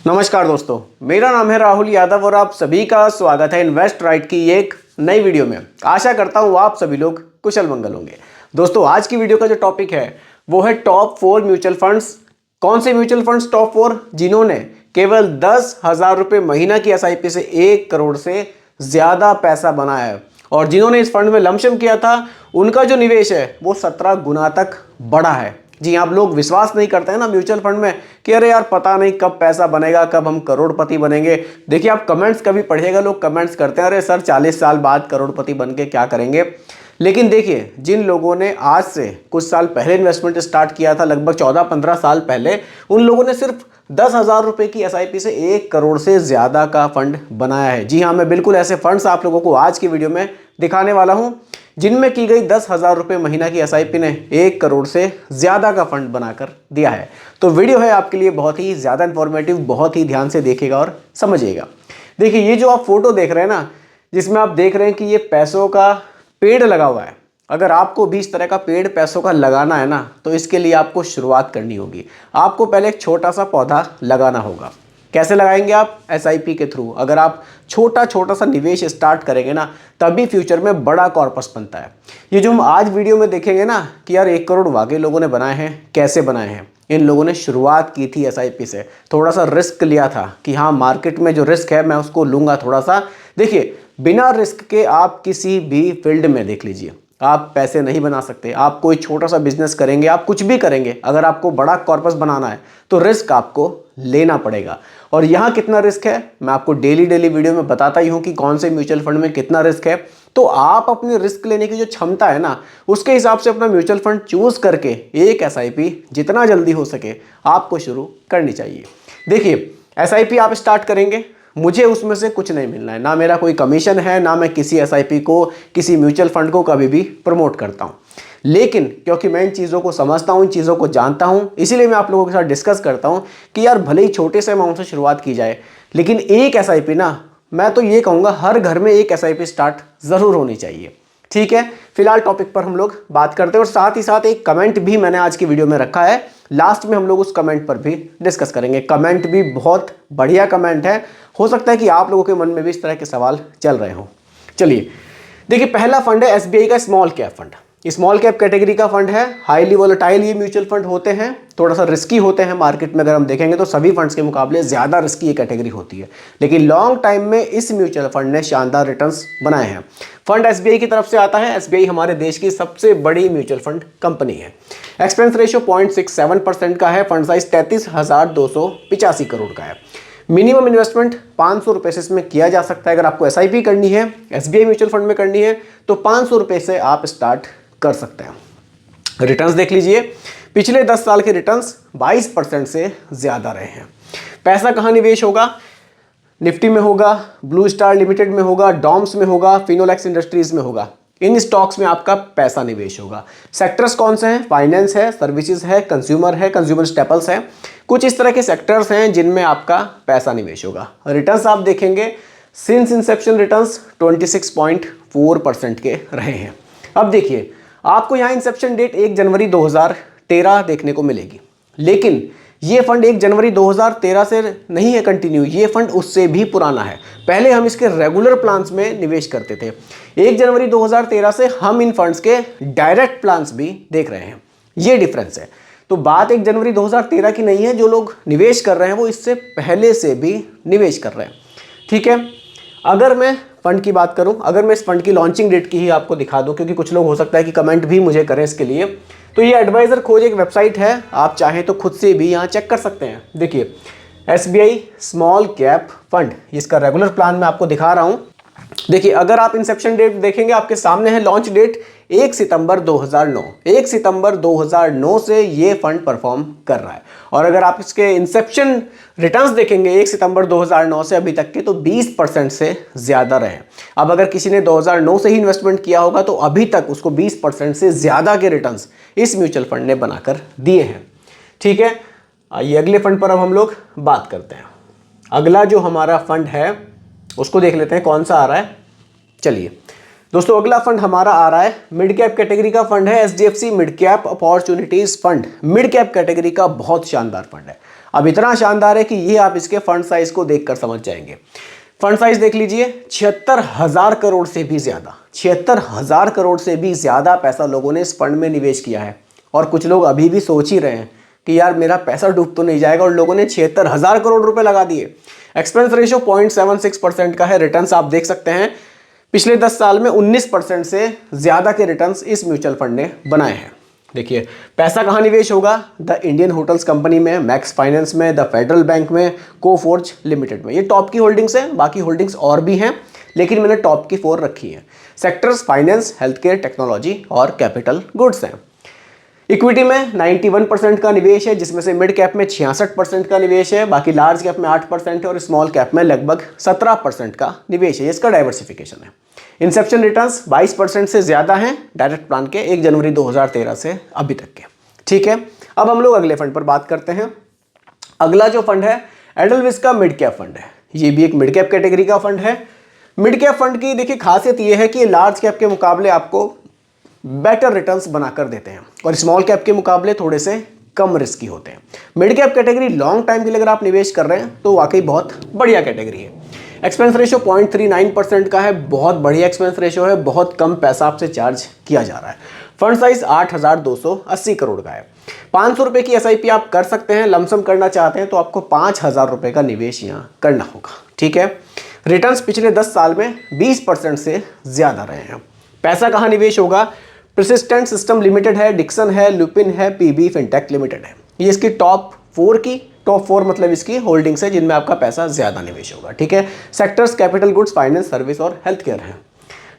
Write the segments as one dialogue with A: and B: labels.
A: नमस्कार दोस्तों, मेरा नाम है राहुल यादव और आप सभी का स्वागत है इन्वेस्ट राइट की एक नई वीडियो में। आशा करता हूँ आप सभी लोग कुशल मंगल होंगे। दोस्तों, आज की वीडियो का जो टॉपिक है वो है टॉप 4 म्यूचुअल फंड्स। कौन से म्यूचुअल फंड्स टॉप 4? जिन्होंने केवल 10,000 रुपये महीना की एसआईपी से 1 करोड़ से ज़्यादा पैसा बनाया है और जिन्होंने इस फंड में लमसम किया था उनका जो निवेश है वो 17 गुना तक बढ़ा है। जी, आप लोग विश्वास नहीं करते हैं ना म्यूचुअल फंड में कि अरे यार पता नहीं कब पैसा बनेगा, कब हम करोड़पति बनेंगे। देखिए, आप कमेंट्स कभी पढ़िएगा, लोग कमेंट्स करते हैं अरे सर 40 साल बाद करोड़पति बन के क्या करेंगे। लेकिन देखिए, जिन लोगों ने आज से कुछ साल पहले इन्वेस्टमेंट स्टार्ट किया था, लगभग 14-15 साल पहले, उन लोगों ने सिर्फ 10,000 रुपये की एसआईपी से 1 करोड़ से ज़्यादा का फंड बनाया है। जी हाँ, मैं बिल्कुल ऐसे फंड्स आप लोगों को आज की वीडियो में दिखाने वाला हूँ जिनमें की गई 10,000 रुपये महीना की एसआईपी ने 1 करोड़ से ज़्यादा का फंड बनाकर दिया है। तो वीडियो है आपके लिए बहुत ही ज़्यादा इन्फॉर्मेटिव, बहुत ही ध्यान से देखिएगा और समझिएगा। देखिए, ये जो आप फोटो देख रहे हैं ना, जिसमें आप देख रहे हैं कि ये पैसों का पेड़ लगा हुआ है। अगर आपको भी इस तरह का पेड़ पैसों का लगाना है ना, तो इसके लिए आपको शुरुआत करनी होगी। आपको पहले एक छोटा सा पौधा लगाना होगा। कैसे लगाएंगे आप? एसआईपी के थ्रू। अगर आप छोटा छोटा सा निवेश स्टार्ट करेंगे ना, तभी फ्यूचर में बड़ा कॉर्पस बनता है। ये जो हम आज वीडियो में देखेंगे ना कि यार 1 करोड़ वाकई लोगों ने बनाए हैं, कैसे बनाए हैं? इन लोगों ने शुरुआत की थी एसआईपी से, थोड़ा सा रिस्क लिया था कि हाँ, मार्केट में जो रिस्क है मैं उसको लूँगा थोड़ा सा। देखिए, बिना रिस्क के आप किसी भी फील्ड में देख लीजिए, आप पैसे नहीं बना सकते। आप कोई छोटा सा बिजनेस करेंगे, आप कुछ भी करेंगे, अगर आपको बड़ा कॉर्पस बनाना है तो रिस्क आपको लेना पड़ेगा। और यहाँ कितना रिस्क है मैं आपको डेली वीडियो में बताता ही हूँ कि कौन से म्यूचुअल फंड में कितना रिस्क है। तो आप अपनी रिस्क लेने की जो क्षमता है ना, उसके हिसाब से अपना म्यूचुअल फंड चूज करके एक एसआईपी जितना जल्दी हो सके आपको शुरू करनी चाहिए। देखिए, एसआईपी आप स्टार्ट करेंगे, मुझे उसमें से कुछ नहीं मिलना है, ना मेरा कोई कमीशन है, ना मैं किसी एसआईपी को, किसी म्यूचुअल फंड को कभी भी प्रमोट करता हूं। लेकिन क्योंकि मैं इन चीज़ों को समझता हूं, इन चीज़ों को जानता हूं, इसीलिए मैं आप लोगों के साथ डिस्कस करता हूं कि यार भले ही छोटे से अमाउंट से शुरुआत की जाए, लेकिन एक एसआईपी ना, मैं तो ये कहूँगा हर घर में एक एसआईपी स्टार्ट ज़रूर होनी चाहिए। ठीक है, फिलहाल टॉपिक पर हम लोग बात करते हैं और साथ ही साथ एक कमेंट भी मैंने आज की वीडियो में रखा है। लास्ट में हम लोग उस कमेंट पर भी डिस्कस करेंगे। कमेंट भी बहुत बढ़िया कमेंट है, हो सकता है कि आप लोगों के मन में भी इस तरह के सवाल चल रहे हों। चलिए, देखिए, पहला फंड है एसबीआई का small cap fund. Small cap category का फंड है, हाईली वोलेटाइल ये म्यूचुअल फंड होते हैं, थोड़ा सा रिस्की होते हैं। मार्केट में अगर हम देखेंगे तो सभी फंड्स के मुकाबले ज़्यादा रिस्की ये कैटेगरी होती है, लेकिन लॉन्ग टाइम में इस म्यूचुअल फंड ने शानदार रिटर्न्स बनाए हैं। फंड एसबीआई की तरफ से आता है। एसबीआई हमारे देश की सबसे बड़ी म्यूचुअल फंड कंपनी है। एक्सपेंस रेशियो 0.67% का है। फंड साइज 33,285 करोड़ का है। मिनिमम इन्वेस्टमेंट 500 रुपये से इसमें किया जा सकता है। अगर आपको एसआईपी करनी है, एसबीआई म्यूचुअल फंड में करनी है, तो 500 रुपये से आप स्टार्ट कर सकते हैं। रिटर्न्स देख लीजिए, पिछले 10 साल के रिटर्न्स 22% से ज़्यादा रहे हैं। पैसा कहाँ निवेश होगा? निफ्टी में होगा, ब्लू स्टार लिमिटेड में होगा, डॉम्स में होगा, फिनोलेक्स इंडस्ट्रीज में होगा। इन स्टॉक्स में आपका पैसा निवेश होगा। सेक्टर्स कौन से हैं? फाइनेंस है, सर्विसेज है, कंज्यूमर स्टेपल्स है। कुछ इस तरह के सेक्टर्स हैं जिनमें आपका पैसा निवेश होगा। रिटर्न्स आप देखेंगे, सिंस इंसेप्शन रिटर्न्स 26.4% के रहे हैं। अब देखिए, आपको यहाँ इंसेप्शन डेट 1 जनवरी 2013 देखने को मिलेगी, लेकिन ये फंड 1 जनवरी 2013 से नहीं है कंटिन्यू, ये फंड उससे भी पुराना है। पहले हम इसके रेगुलर प्लान्स में निवेश करते थे। 1 जनवरी 2013 से हम इन फंड्स के डायरेक्ट प्लान्स भी देख रहे हैं, ये डिफरेंस है। तो बात 1 जनवरी 2013 की नहीं है, जो लोग निवेश कर रहे हैं वो इससे पहले से भी निवेश कर रहे हैं। ठीक है, अगर मैं फंड की बात करूं, अगर मैं इस फंड की लॉन्चिंग डेट की ही आपको दिखा दूं, क्योंकि कुछ लोग हो सकता है कि कमेंट भी मुझे करें इसके लिए, तो ये एडवाइजर खोज एक वेबसाइट है, आप चाहें तो खुद से भी यहाँ चेक कर सकते हैं। देखिए, एसबीआई स्मॉल कैप फंड, इसका रेगुलर प्लान मैं आपको दिखा रहा हूँ। देखिए, अगर आप इंसेप्शन डेट देखेंगे, आपके सामने है लॉन्च डेट 1 सितंबर 2009। 1 सितंबर 2009 से ये फंड परफॉर्म कर रहा है। और अगर आप इसके इंसेप्शन रिटर्न्स देखेंगे 1 सितंबर 2009 से अभी तक के, तो 20% से ज़्यादा रहे। अब अगर किसी ने 2009 से ही इन्वेस्टमेंट किया होगा तो अभी तक उसको 20% से ज़्यादा के रिटर्न्स इस म्यूचुअल फंड ने बनाकर दिए हैं। ठीक है, आइए अगले फंड पर अब हम लोग बात करते हैं। अगला जो हमारा फंड है उसको देख लेते हैं कौन सा आ रहा है। चलिए दोस्तों, अगला फंड हमारा आ रहा है, मिड कैप कैटेगरी का फंड है, HDFC mid cap opportunities fund. Mid cap category का बहुत शानदार फंड है। अब इतना शानदार है कि ये आप इसके फंड साइज को देखकर समझ जाएंगे। फंड साइज देख लीजिए, 76,000 करोड़ से भी ज्यादा, 76,000 करोड़ से भी ज्यादा पैसा लोगों ने इस फंड में निवेश किया है। और कुछ लोग अभी भी सोच ही रहे हैं कि यार मेरा पैसा डूब तो नहीं जाएगा, और लोगों ने 76,000 करोड़ रुपए लगा दिए। एक्सपेंस रेशियो 0.76% का है। रिटर्न्स आप देख सकते हैं, पिछले 10 साल में 19% से ज्यादा के रिटर्न्स इस म्यूचुअल फंड ने बनाए हैं। देखिए पैसा कहाँ निवेश होगा, द इंडियन होटल्स कंपनी में, मैक्स फाइनेंस में, द फेडरल बैंक में, कोफोर्ज लिमिटेड में। ये टॉप की होल्डिंग्स हैं, बाकी होल्डिंग्स और भी हैं, लेकिन मैंने टॉप की 4 रखी है। Sectors finance, health care, technology और कैपिटल गुड्स हैं। इक्विटी में 91% का निवेश है, जिसमें से मिड कैप में 66% का निवेश है, बाकी लार्ज कैप में 8% है और स्मॉल कैप में लगभग 17% का निवेश है। इसका डाइवर्सिफिकेशन है। इंसेप्शन रिटर्न्स 22% से ज्यादा हैं डायरेक्ट प्लान के 1 जनवरी 2013 से अभी तक के। ठीक है, अब हम लोग अगले फंड पर बात करते हैं। अगला जो फंड है एडलविस का मिड कैप फंड है। ये भी एक मिड कैप कैटेगरी का फंड है। मिड कैप फंड की देखिए खासियत ये है कि लार्ज कैप के मुकाबले आपको बेटर रिटर्न्स बनाकर देते हैं और स्मॉल कैप के मुकाबले थोड़े से कम रिस्की होते हैं। Mid cap category long time के लिए अगर आप निवेश कर रहे हैं तो वाकई बहुत बढ़िया कैटेगरी है। एक्सपेंस रेशियो 0.39% का है, बहुत बढ़िया एक्सपेंस रेशियो है, बहुत कम पैसा आपसे चार्ज किया जा रहा है। फंड साइज 8,280 करोड़ का है। 500 रुपये की SIP आप कर सकते हैं। लमसम करना चाहते हैं तो आपको 5,000 रुपये का निवेश यहाँ करना होगा। ठीक है, रिटर्न्स पिछले 10 साल में 20% से ज्यादा रहे हैं। पैसा कहाँ निवेश होगा, परसिस्टेंट सिस्टम लिमिटेड है, डिक्सन है, लुपिन है, PB फिनटेक लिमिटेड है। ये इसकी टॉप 4 मतलब इसकी होल्डिंग्स है जिनमें आपका पैसा ज्यादा निवेश होगा। ठीक है, sectors capital goods, finance, service और हेल्थ केयर है।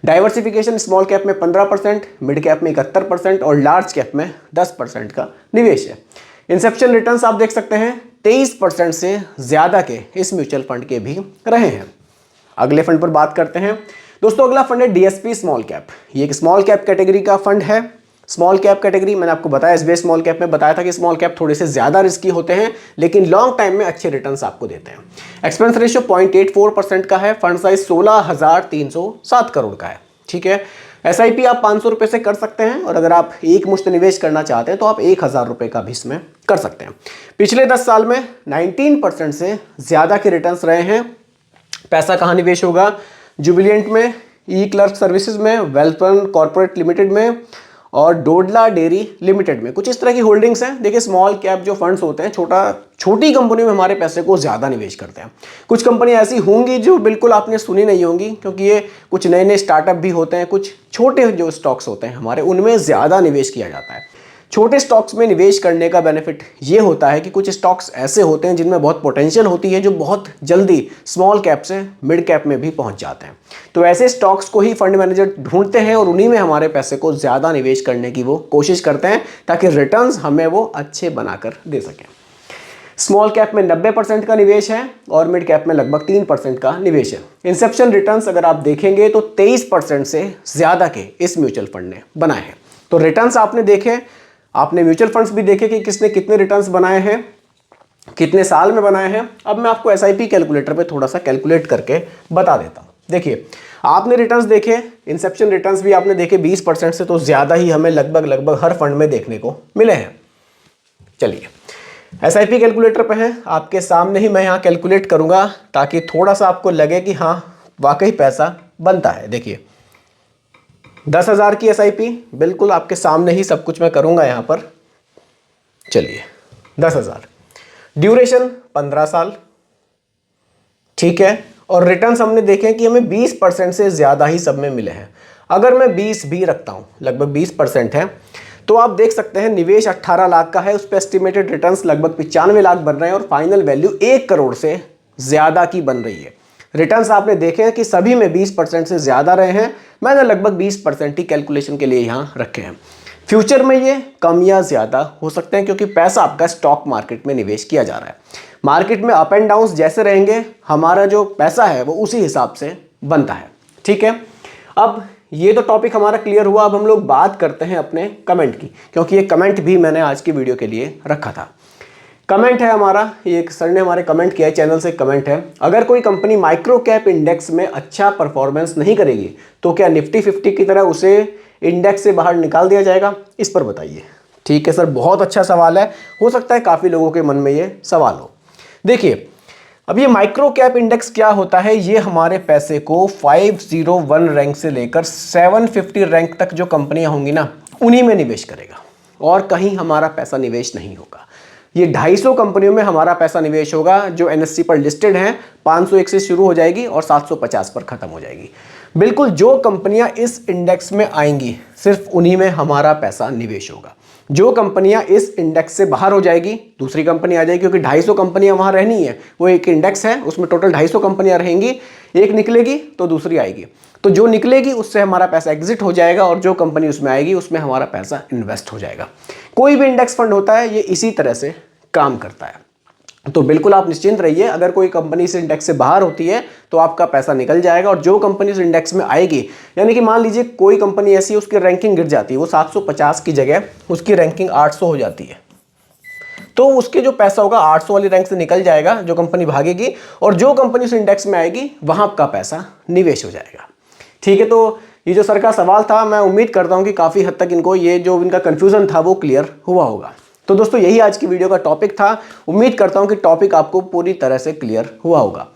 A: डाइवर्सिफिकेशन स्मॉल कैप में 15%, मिड कैप में 71% और लार्ज कैप में 10% का निवेश है। इंसेप्शन रिटर्न्स आप देख सकते हैं 23% से ज्यादा के इस म्यूचुअल फंड के भी रहे हैं। अगले फंड पर बात करते हैं दोस्तों। अगला फंड है DSP स्मॉल कैप। ये एक स्मॉल कैप कैटेगरी का फंड है। स्मॉल कैप कैटेगरी मैंने आपको बताया, SBI स्मॉल कैप में बताया था कि स्मॉल कैप थोड़े से ज्यादा रिस्की होते हैं लेकिन लॉन्ग टाइम में अच्छे रिटर्न्स आपको देते हैं। एक्सपेंस रेशियो 0.84% का है। फंड साइज 16,307 करोड़ का है। ठीक है, SIP आप 500 रुपये से कर सकते हैं और अगर आप एक मुश्त निवेश करना चाहते हैं तो आप 1,000 रुपये का भी इसमें कर सकते हैं। पिछले 10 साल में 19% से ज्यादा के रिटर्न्स रहे हैं। पैसा कहाँ निवेश होगा, जुबिलियंट में, ई क्लर्क सर्विसेज में, वेल्थपन कॉर्पोरेट लिमिटेड में और डोडला डेयरी लिमिटेड में। कुछ इस तरह की होल्डिंग्स हैं। देखिए स्मॉल कैप जो फंड्स होते हैं छोटी कंपनी में हमारे पैसे को ज़्यादा निवेश करते हैं। कुछ कंपनी ऐसी होंगी जो बिल्कुल आपने सुनी नहीं होंगी क्योंकि ये कुछ नए नए स्टार्टअप भी होते हैं। कुछ छोटे जो स्टॉक्स होते हैं हमारे, उनमें ज़्यादा निवेश किया जाता है। छोटे स्टॉक्स में निवेश करने का बेनिफिट ये होता है कि कुछ स्टॉक्स ऐसे होते हैं जिनमें बहुत पोटेंशियल होती है, जो बहुत जल्दी स्मॉल कैप से मिड कैप में भी पहुंच जाते हैं। तो ऐसे स्टॉक्स को ही फंड मैनेजर ढूंढते हैं और उन्हीं में हमारे पैसे को ज़्यादा निवेश करने की वो कोशिश करते हैं ताकि रिटर्न्स हमें वो अच्छे बनाकर दे सकें। स्मॉल कैप में 90% का निवेश है और मिड कैप में लगभग 3% का निवेश है। इंसेप्शन रिटर्न्स अगर आप देखेंगे तो 23% से ज़्यादा के इस म्यूचुअल फंड ने बनाए हैं। तो रिटर्न्स आपने देखे, आपने म्यूचुअल फंड्स भी देखे कि किसने कितने रिटर्न्स बनाए हैं, कितने साल में बनाए हैं। अब मैं आपको SIP कैलकुलेटर पे थोड़ा सा कैलकुलेट करके बता देता हूँ। देखिए आपने रिटर्न्स देखे, इंसेप्शन रिटर्न्स भी आपने देखे 20% से तो ज़्यादा ही हमें लगभग हर फंड में देखने को मिले हैं। चलिए SIP कैलकुलेटर पे है, आपके सामने ही मैं यहाँ कैलकुलेट करूँगा ताकि थोड़ा सा आपको लगे कि हाँ वाकई पैसा बनता है। देखिए 10,000 की SIP बिल्कुल आपके सामने ही सब कुछ मैं करूंगा यहाँ पर। चलिए 10,000, ड्यूरेशन 15 साल। ठीक है, और रिटर्न्स हमने देखे कि हमें 20% से ज़्यादा ही सब में मिले हैं। अगर मैं 20 भी रखता हूँ, लगभग 20% है, तो आप देख सकते हैं निवेश 18 लाख का है, उस पर एस्टिमेटेड रिटर्न्स लगभग 95 लाख बन रहे हैं और फाइनल वैल्यू 1 करोड़ से ज़्यादा की बन रही है। रिटर्न्स आपने देखे हैं कि सभी में 20% से ज़्यादा रहे हैं। मैंने लगभग 20% ही कैलकुलेशन के लिए यहाँ रखे हैं। फ्यूचर में ये कम या ज़्यादा हो सकते हैं क्योंकि पैसा आपका स्टॉक मार्केट में निवेश किया जा रहा है। मार्केट में अप एंड डाउन्स जैसे रहेंगे, हमारा जो पैसा है वो उसी हिसाब से बनता है। ठीक है, अब ये तो टॉपिक हमारा क्लियर हुआ। अब हम लोग बात करते हैं अपने कमेंट की, क्योंकि ये कमेंट भी मैंने आज की वीडियो के लिए रखा था। कमेंट है हमारा, ये एक सर ने हमारे कमेंट किया है, चैनल से कमेंट है, अगर कोई कंपनी माइक्रो कैप इंडेक्स में अच्छा परफॉर्मेंस नहीं करेगी तो क्या निफ्टी 50 की तरह उसे इंडेक्स से बाहर निकाल दिया जाएगा? इस पर बताइए। ठीक है सर, बहुत अच्छा सवाल है, हो सकता है काफ़ी लोगों के मन में ये सवाल हो। देखिए, अब ये माइक्रो कैप इंडेक्स क्या होता है, ये हमारे पैसे को 501 रैंक से लेकर 750 रैंक तक जो कंपनियां होंगी ना, उन्हीं में निवेश करेगा और कहीं हमारा पैसा निवेश नहीं होगा। ये 250 कंपनियों में हमारा पैसा निवेश होगा जो एनएससी पर लिस्टेड हैं, 501 से शुरू हो जाएगी और 750 पर खत्म हो जाएगी। बिल्कुल जो कंपनियां इस इंडेक्स में आएंगी सिर्फ उन्हीं में हमारा पैसा निवेश होगा। जो कंपनियां इस इंडेक्स से बाहर हो जाएगी, दूसरी कंपनी आ जाएगी, क्योंकि 250 कंपनियां वहां रहनी है, वो एक इंडेक्स है, उसमें टोटल 250 कंपनियां रहेंगी, एक निकलेगी तो दूसरी आएगी, तो जो निकलेगी उससे हमारा पैसा एग्जिट हो जाएगा और जो कंपनी उसमें आएगी उसमें हमारा पैसा इन्वेस्ट हो जाएगा। कोई भी इंडेक्स फंड होता है ये इसी तरह से काम करता है। तो बिल्कुल आप निश्चिंत रहिए, अगर कोई कंपनी इस इंडेक्स से बाहर होती है तो आपका पैसा निकल जाएगा, और जो कंपनी इस इंडेक्स में आएगी, यानी कि मान लीजिए कोई कंपनी ऐसी है उसकी रैंकिंग गिर जाती है, वो 750 की जगह उसकी रैंकिंग 800 हो जाती है, तो उसके जो पैसा होगा 800 वाली रैंक से निकल जाएगा, जो कंपनी भागेगी, और जो कंपनी उस इंडेक्स में आएगी वहां आपका पैसा निवेश हो जाएगा। ठीक है, तो ये जो सर का सवाल था, मैं उम्मीद करता हूं कि काफ़ी हद तक इनको ये जो इनका कन्फ्यूज़न था वो क्लियर हुआ होगा। तो दोस्तों यही आज की वीडियो का टॉपिक था। उम्मीद करता हूं कि टॉपिक आपको पूरी तरह से क्लियर हुआ होगा।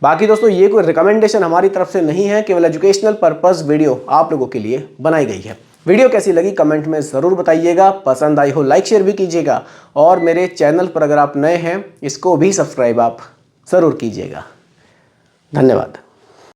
A: बाकी दोस्तों ये कोई रिकमेंडेशन हमारी तरफ से नहीं है, केवल एजुकेशनल पर्पस वीडियो आप लोगों के लिए बनाई गई है। वीडियो कैसी लगी कमेंट में ज़रूर बताइएगा, पसंद आई हो लाइक शेयर भी कीजिएगा, और मेरे चैनल पर अगर आप नए हैं इसको भी सब्सक्राइब आप ज़रूर कीजिएगा। धन्यवाद।